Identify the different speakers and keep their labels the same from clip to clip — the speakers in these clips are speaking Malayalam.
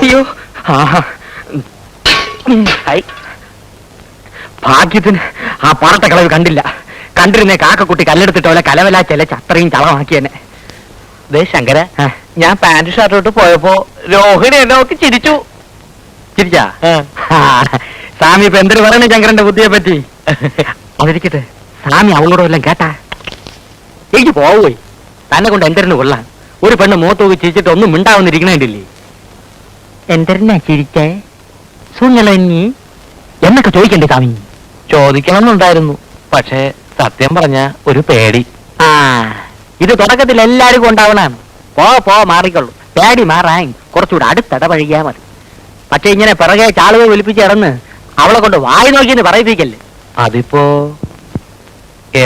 Speaker 1: അയ്യോ, ഭാഗ്യത്തിന് ആ പാറട്ട കളവ് കണ്ടില്ല. കണ്ടിരുന്നേ കാക്കക്കുട്ടി കല്ലെടുത്തിട്ട് പോലെ കലവലാ ചെലച്ച് അത്രയും ചളമാക്കി തന്നെ.
Speaker 2: ദേ ശങ്കര, ഞാൻ പാന്റ് ഷർട്ടോട്ട് പോയപ്പോ രോഹിണി എന്നെ നോക്കി ചിരിച്ചു.
Speaker 1: ചിരിച്ചാ? സ്വാമി ഇപ്പൊ എന്തൊരു പറയണേ ശങ്കരന്റെ ബുദ്ധിയെ പറ്റി? അതിരിക്കട്ടെ, സ്വാമി അവളോട് വല്ലതും കേട്ടാ? എനിക്ക് പോവുകയി തന്നെ കൊണ്ട് എന്തരന് കൊള്ളാൻ. ഒരു പെണ്ണ് മുഖത്തോക്കി ചിരിച്ചിട്ട് ഒന്നും മിണ്ടാവുന്നിരിക്കണേണ്ടില്ലേ? എന്തരനാ ചിരിച്ചേ? സുങ്ങളി എന്നൊക്കെ ചോദിക്കണ്ടേ സ്വാമി?
Speaker 2: ചോദിക്കണമെന്നുണ്ടായിരുന്നു, പക്ഷേ സത്യം പറഞ്ഞ ഒരു പേടി.
Speaker 1: ആ, ഇത് തുടക്കത്തിൽ എല്ലാവർക്കും ഉണ്ടാവണാണ്. പോ മാറിക്കൊള്ളു. പേടി മാറാൻ കുറച്ചുകൂടെ അടുത്തിടപഴകിയാ മതി. പക്ഷെ ഇങ്ങനെ പിറകെ ചാളുകൾ വിളിപ്പിച്ച് കിടന്ന് അവളെ കൊണ്ട് വായി നോക്കിയെന്ന് പറയിപ്പിക്കല്ലേ.
Speaker 2: അതിപ്പോ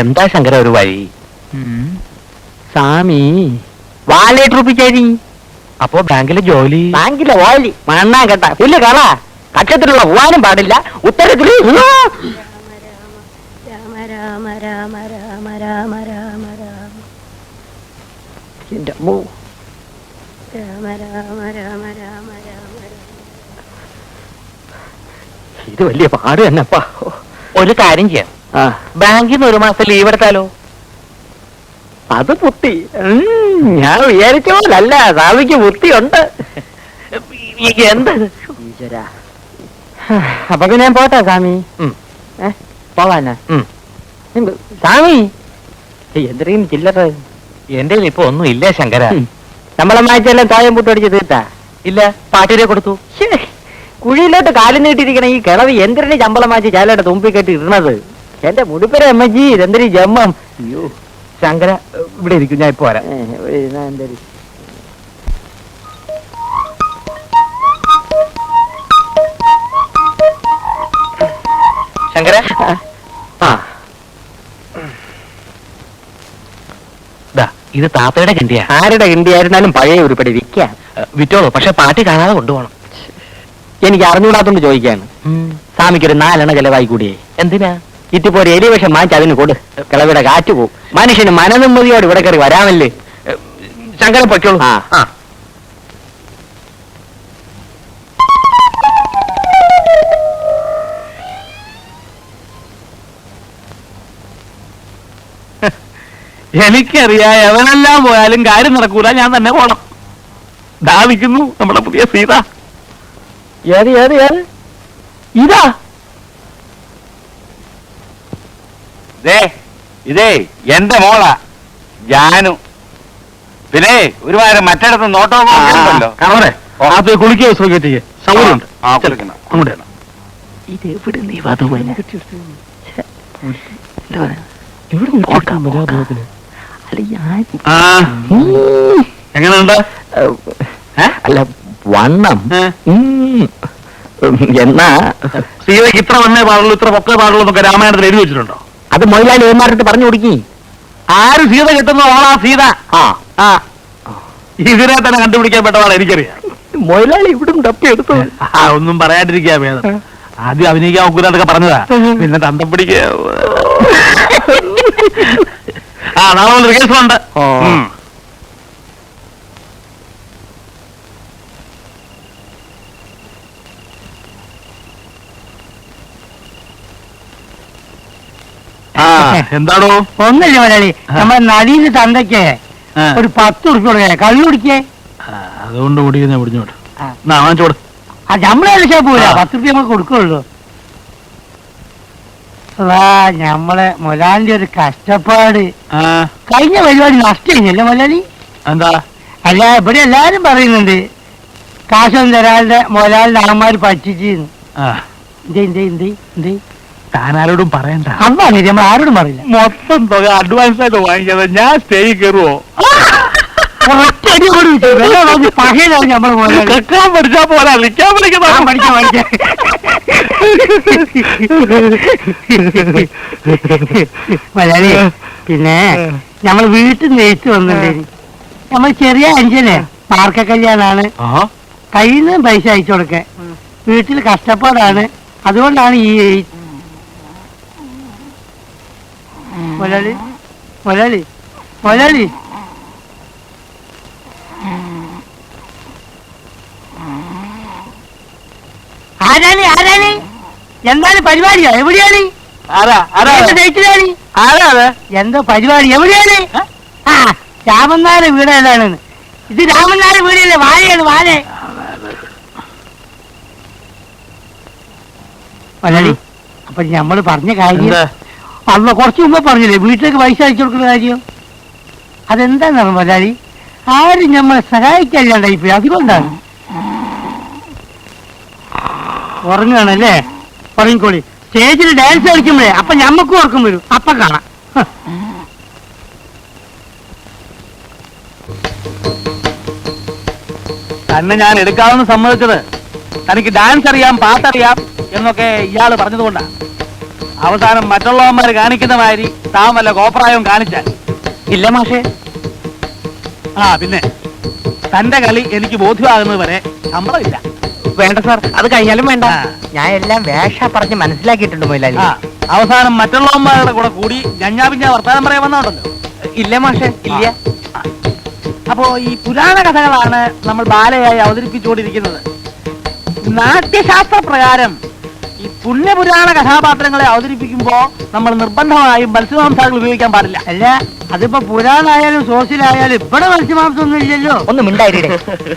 Speaker 2: എന്താ ശങ്കര ഒരു വഴി?
Speaker 1: സ്വാമി വാലേട്ടുറപ്പിച്ചേരി.
Speaker 2: അപ്പോ ബാങ്കിലെ ജോലി?
Speaker 1: ബാങ്കിലെ ഓലി മണ്ണാ കേട്ട പുല്ല് കള. കക്ഷത്തിലുള്ള പോവാനും പാടില്ല. ഉത്തരത്തിൽ
Speaker 3: രാമ രാമ രാമ രാമ രാമ രാമ
Speaker 1: എന്റെ അമ്മോ.
Speaker 3: രാമ രാമ രാമ രാമ രാമ
Speaker 1: ഇത് വലിയ പാട് തന്നെപ്പാ.
Speaker 2: ഒരു കാര്യം ചെയ്യാം, ബാങ്കിൽ നിന്ന് ഒരു മാസം ലീവ് എടുത്താലോ?
Speaker 1: അത് ബുദ്ധി. ഞാൻ വിചാരിച്ച പോലല്ല, സ്വാമിക്ക് ബുദ്ധിയുണ്ട്.
Speaker 2: എന്ത്
Speaker 1: ഈശ്വരാ. അപ്പൊ പിന്നെ ഞാൻ പോട്ടെ സ്വാമി? പോവാനാ സ്വാമി? എന്തെങ്കിലും ചില്ലറ
Speaker 2: എന്റെ ഇപ്പൊ ഒന്നും ഇല്ല ശങ്കര.
Speaker 1: നമ്മളെ മാറ്റെല്ലാം തായം പൂട്ടടിച്ച് തീർത്താ?
Speaker 2: ഇല്ല, പാട്ടിനെ കൊടുത്തു.
Speaker 1: കുഴിയിലോട്ട് കാലം നീട്ടിരിക്കണ ഈ കിളവി എന്തിനു ശമ്പളം മാറ്റി ചാലയുടെ തുമ്പി കെട്ടി ഇടണത്? എന്റെ മുടിപ്പര അമ്മജി, ഇതെന്തൊരു ജമ്മം. അയ്യോ
Speaker 2: ശങ്കര, ഇവിടെ ഇരിക്കും, ഞാൻ ഇപ്പൊ വരാം.
Speaker 1: എന്തൊരു
Speaker 2: ശങ്കര, ഇത് താത്തയുടെ കിണ്ടിയാ.
Speaker 1: ആരുടെ കിണ്ടിയായിരുന്നാലും പഴയ ഉരുപ്പടി വിൽക്കാം.
Speaker 2: വിറ്റോളൂ, പക്ഷെ പാട്ടി കാണാതെ കൊണ്ടുപോകണം.
Speaker 1: എനിക്ക് അറിഞ്ഞൂടാത്തോണ്ട് ചോദിക്കാണ്. സ്വാമിക്കൊരു 4 അണ ചെലവായി കൂടിയേ.
Speaker 2: എന്തിനാ?
Speaker 1: ഇറ്റിപ്പോ ഒരു എലിവേഷം മാറ്റി അതിന് കൊടു. കിളവിടെ കാറ്റ് പോവും. മനുഷ്യന് മനനിമ്മതിയോട് ഇവിടെ കയറി വരാമല്ലേ.
Speaker 2: ശങ്കര പൊയ്ക്കോളൂ. എനിക്കറിയാം, എവനെല്ലാം പോയാലും കാര്യം നടക്കൂല, ഞാൻ തന്നെ പോണം. ദാവിക്കുന്നു നമ്മുടെ പുതിയ സീത.
Speaker 1: ഏത് ഏത് ഏത് ഇതാ?
Speaker 4: ഇതേ എന്റെ മോളാ ജാനു. പിന്നെ ഒരുപാട് മറ്റിടത്ത് നോട്ടമല്ലോ.
Speaker 2: അത് കുളിക്കുക സൗകര്യം സൗകര്യമുണ്ട്.
Speaker 1: ഇതെവിടെ നീ വധുവനെ
Speaker 2: എങ്ങനെയുണ്ട്?
Speaker 1: അല്ല വണ്ണം എന്നാ
Speaker 2: സീതയ്ക്ക് ഇത്ര വണ്ണേ പാടുള്ളൂ, ഇത്ര പൊക്കേ പാടുള്ളൂ എന്നൊക്കെ രാമായണത്തിൽ എഴുതി വെച്ചിട്ടുണ്ടോ?
Speaker 1: അത് മൊയിലാളി ഏമാരുടെ പറഞ്ഞു കൊടുക്കി.
Speaker 2: ആര് സീത കിട്ടുന്ന ഓളാ സീത. ഇതിനെ തന്നെ കണ്ടുപിടിക്കാൻ പെട്ടതാണ് എനിക്കറിയാം.
Speaker 1: മൊയിലാളി ഇവിടെ തപ്പിയെടുത്തു.
Speaker 2: ഒന്നും പറയാണ്ടിരിക്കാ ഭേദം. ആദ്യം അഭിനയിക്കാൻ ഒക്കൂലാന്നൊക്കെ പറഞ്ഞതാ, പിന്നെ തന്തം പിടിക്കുക. നാളെ റിഹേഴ്സലുണ്ട്. എന്താണോ?
Speaker 5: ഒന്നില്ല മലയാളി, നമ്മുടെ നടീന്റെ തന്തയ്ക്ക് ഒരു 10 ഉറുപ്പ്യ കൊടുക്കേ, കള്ളു കുടിക്കേ.
Speaker 2: അതുകൊണ്ട് കുടിക്കുന്ന പിടിച്ചോട്ട് വാങ്ങിച്ചോട്.
Speaker 5: ആ നമ്മളെ പോല 10 ഉറുപ്പ്യ നമ്മൾ കൊടുക്കുള്ളൂ. ഞമ്മളെ മൊലാലിന്റെ ഒരു കഷ്ടപ്പാട്. കഴിഞ്ഞ പരിപാടി നഷ്ടല്ലേ മൊലാലി?
Speaker 2: എന്താ?
Speaker 5: അല്ല, ഇവിടെ എല്ലാരും പറയുന്നുണ്ട് കാശൊന്നും തരാതെ മൊലാലിന്റെ ആമാര് പറ്റിച്ചെന്ന്.
Speaker 2: താനാരോടും പറയണ്ട.
Speaker 5: അതാണ് നമ്മൾ ആരോടും പറയില്ല.
Speaker 2: മൊത്തം തുക അഡ്വാൻസ് ആയിട്ട് വാങ്ങിക്കാതെ ഞാൻ സ്റ്റേജിൽ കയറുവോ?
Speaker 5: പകയിലാണ് നമ്മള്
Speaker 2: പഠിച്ചാ പോരാ, നിൽക്കാൻ പഠിക്കണം.
Speaker 5: മലയാളി, പിന്നെ നമ്മൾ വീട്ടിൽ നിന്ന് എഴുത്ത് വന്നിട്ടുണ്ടെങ്കിൽ നമ്മൾ ചെറിയ അഞ്ചല് മാർക്ക കല്യാണാണ്, കയ്യിൽ നിന്ന് പൈസ അയച്ചു കൊടുക്ക. വീട്ടിൽ കഷ്ടപ്പാടാണ്, അതുകൊണ്ടാണ് ഈ മലയാളി മലയാളി മലയാളി എന്താണ് പരിപാടിയാ? എവിടെയാണ്?
Speaker 2: ആരാ ആരാ
Speaker 5: ജയിച്ചിലാണ്.
Speaker 2: ആരാ അത്?
Speaker 5: എന്തോ പരിപാടി? എവിടെയാണ്? ആ, രാമനാരുടെ വീട് ഏതാണെന്ന്. ഇത് രാമനാരുടെ വീടല്ലേ? വാഴയാണ്, വാഴ. മലയാളി, അപ്പൊ ഞമ്മള് പറഞ്ഞ കാര്യം അന്ന് കുറച്ച് മുമ്പ് പറഞ്ഞില്ലേ, വീട്ടിലേക്ക് പൈസ അയച്ചു കൊടുക്കുന്ന കാര്യം. അതെന്താണെന്ന് മലയാളി, ആരും നമ്മളെ സഹായിക്കാനില്ലാണ്ടായിപ്പോയി. അതുകൊണ്ടാണ്. ഉറങ്ങുകയാണല്ലേ? ഉറങ്ങിക്കോളി. സ്റ്റേജിൽ ഡാൻസ് കളിക്കുമ്പോഴേ അപ്പൊ ഞമ്മക്കും ഉറക്കം വരും. അപ്പൊ കാണാം.
Speaker 2: തന്നെ ഞാൻ എടുക്കാമെന്ന് സമ്മതിച്ചത് തനിക്ക് ഡാൻസ് അറിയാം, പാട്ടറിയാം എന്നൊക്കെ ഇയാള് പറഞ്ഞതുകൊണ്ടാണ്. അവസാനം മറ്റുള്ളവന്മാർ കാണിക്കുന്ന മാതിരി താൻ വല്ല കോപ്രായവും കാണിച്ചാൽ
Speaker 1: ഇല്ല മാഷേ.
Speaker 2: ആ പിന്നെ തന്റെ കളി എനിക്ക് ബോധ്യമാകുന്നത് വരെ ശമ്പളമില്ല.
Speaker 1: വേണ്ട സാർ, അത് കഴിഞ്ഞാലും വേണ്ട.
Speaker 2: ആ.
Speaker 1: ഞാൻ എല്ലാം വേഷ പറഞ്ഞ് മനസ്സിലാക്കിയിട്ടുണ്ട് മൊയിലാലി.
Speaker 2: ആ അവസാനം മറ്റുള്ളവന്മാരുടെ കൂടെ കൂടി ഞഞ്ഞാ വർത്താനം പറയാൻ വന്നോണ്ടല്ലോ.
Speaker 1: ഇല്ല മാഷേ, ഇല്ല.
Speaker 2: അപ്പോ ഈ പുരാണ കഥകളാണ് നമ്മൾ ബാലയായി അവതരിപ്പിച്ചുകൊണ്ടിരിക്കുന്നത്. നാട്യശാസ്ത്ര പ്രകാരം ഈ പുണ്യപുരാണ കഥാപാത്രങ്ങളെ അവതരിപ്പിക്കുമ്പോ നമ്മൾ നിർബന്ധമായും മത്സ്യമാംസാദികൾ ഉപയോഗിക്കാൻ പാടില്ല.
Speaker 5: അല്ല, അതിപ്പോ പുരാണായാലും സോസിലായാലും ഇവിടെ മത്സ്യമാംസം ഒന്നും ഇല്ലല്ലോ.
Speaker 1: ഒന്ന് മിണ്ടായിരേ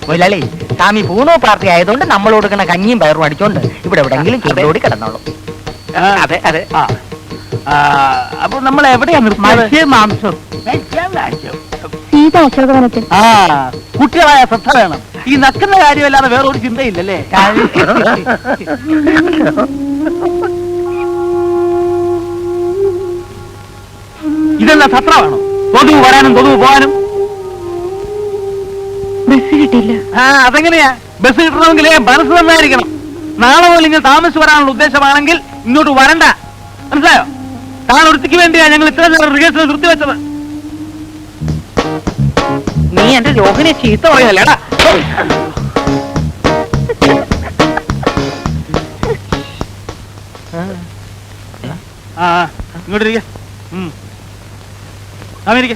Speaker 1: മൊയിലാളി. സ്വാമി പൂണോ പാർട്ടി ആയതുകൊണ്ട് നമ്മൾ കൊടുക്കുന്ന കഞ്ഞിയും പയറും അടിച്ചോണ്ട് ഇവിടെ എവിടെങ്കിലും ചൂടോടി കിടന്നോളൂ.
Speaker 2: അതെ അതെ. അപ്പൊ നമ്മൾ എവിടെയാ
Speaker 5: മത്സ്യമാംസം.
Speaker 3: സീത അശോകവനത്തിൽ.
Speaker 2: ആ കുട്ടികളായ ശ്രദ്ധ വേണം. ഈ നക്കുന്ന കാര്യമല്ലാതെ വേറൊരു ചിന്തയില്ലല്ലേ? ഇതെന്താ സത്രമാണോ? കൊതുവ് വരാനും കൊതുവ് പോകാനും.
Speaker 3: ബസ് കിട്ടില്ല.
Speaker 2: ആ അതെങ്ങനെയാ? ബസ് കിട്ടണമെങ്കിലേ മനസ്സ് നന്നായിരിക്കണം. നാളെ മുതൽ ഇങ്ങനെ താമസിച്ച് വരാനുള്ള ഉദ്ദേശമാണെങ്കിൽ ഇങ്ങോട്ട് വരണ്ട. മനസ്സിലായോ? താൻ ഒരുത്തിക്ക് വേണ്ടിയാ ഞങ്ങൾ ഇത്ര നേരം റിഹേഴ്സൽ നിർത്തിവെച്ചത്.
Speaker 1: നീ എന്റെ രോഹിനെ ചീത്ത പറയുന്നല്ലേടാ.
Speaker 2: ആ ഇങ്ങോട്ടിരിക്കെ. അമേരിക്ക.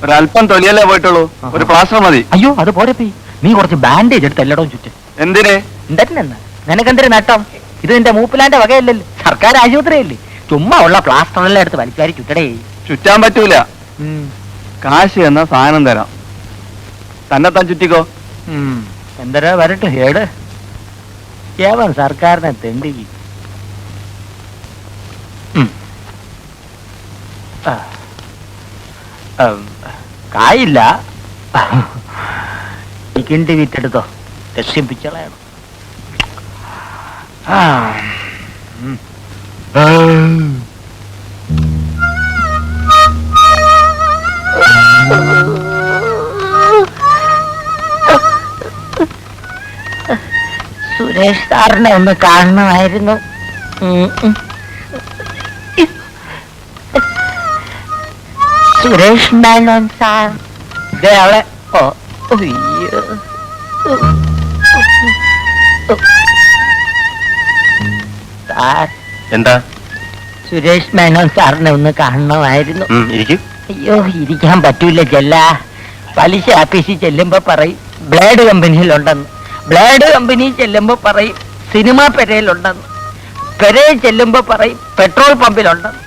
Speaker 4: ഒരല്പം തൊലിയല്ലേ പോയിട്ടുള്ളൂ. ഒരു പ്ലാസ്റ്റർ മതി.
Speaker 1: അയ്യോ അത് പോരപ്പി. നീ കുറച്ച് ബാൻഡേജ് എടുത്ത് എല്ലായിടവും ചുറ്റും.
Speaker 4: എന്തിന്?
Speaker 1: എന്തെന്ന് നിനക്കെന്തൊരു നട്ടം? ഇത് നിന്റെ മൂപ്പിലാന്റെ വകയല്ലല്ലോ, സർക്കാർ ആശുപത്രിയല്ലേ. ചുമ്മാ ഉള്ള പ്ലാസ്റ്ററെല്ലാം എടുത്ത് വലിക്കാരി ചുറ്റടേ.
Speaker 4: ചുറ്റാൻ പറ്റൂല. കാശ് എന്ന സാധനം തരാം. തന്നെത്താൻ ചുറ്റിക്കോ.
Speaker 1: എന്തരാ വരട്ടെ ഹേട്. ഏവൻ സർക്കാരിനെ തെണ്ടി. കായില്ല. ഈ കിണ്ടി വിറ്റെടുത്തോ, രക്ഷിപ്പിച്ചളയണം. സുരേഷ് സാറിനെ ഒന്ന് കാണണമായിരുന്നു. സുരേഷ് മേനോൻ സാർ ദേ അവളെ. ഓ അയ്യോ. സാർ
Speaker 4: എന്താ?
Speaker 1: സുരേഷ് മേനോൻ സാറിനെ ഒന്ന് കാണണമായിരുന്നു. അയ്യോ ഇരിക്കാൻ പറ്റൂല ചെല്ല. പലിശ ആഫീസിൽ ചെല്ലുമ്പോ പറയും ബ്ലേഡ് കമ്പനിയിലുണ്ടെന്ന്. ബ്ലേഡ് കമ്പനി ചെല്ലുമ്പോ പറയും സിനിമാ പെരയിലുണ്ടെന്ന്. പെരയിൽ ചെല്ലുമ്പോ പറയും പെട്രോൾ പമ്പിലുണ്ടെന്ന്.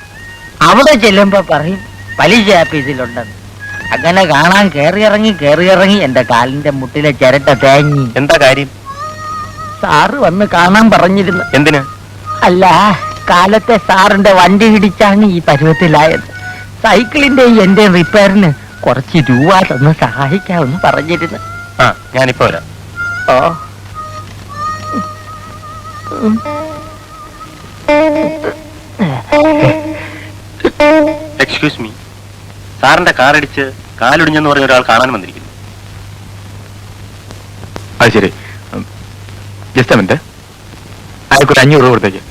Speaker 1: അവിടെ ചെല്ലുമ്പോ പറയും പലിശ ആഫീസിലുണ്ടെന്ന്. അങ്ങനെ കാണാൻ കേറിയിറങ്ങി എന്റെ കാലിന്റെ മുട്ടിലെ ചിരട്ട തേങ്ങി.
Speaker 4: എന്താ കാര്യം?
Speaker 1: സാറ് വന്ന് കാണാൻ പറഞ്ഞിരുന്നു.
Speaker 4: എന്തിന്?
Speaker 1: അല്ല, കാലത്തെ സാറിന്റെ വണ്ടി ഇടിച്ചാണ് ഈ പരുവത്തിലായത്. സൈക്കിളിന്റെ എന്റെ റിപ്പയറിന് കുറച്ച് രൂപ തന്ന് സഹായിക്കാമെന്ന് പറഞ്ഞിരുന്നു.
Speaker 4: ആ ഞാനിപ്പോ വരാം.
Speaker 1: ഓ
Speaker 4: എക്സ്ക്യൂസ് മീ, സാറിന്റെ കാറടിച്ച് കാലൊടിഞ്ഞെന്ന് പറഞ്ഞ ഒരാൾ കാണാൻ വന്നിരിക്കുന്നു. അത് ശരി, ജസ്റ്റ് മിനിറ്റ്. അയാൾക്കൊരു 500 രൂപ കൊടുത്തേക്ക്.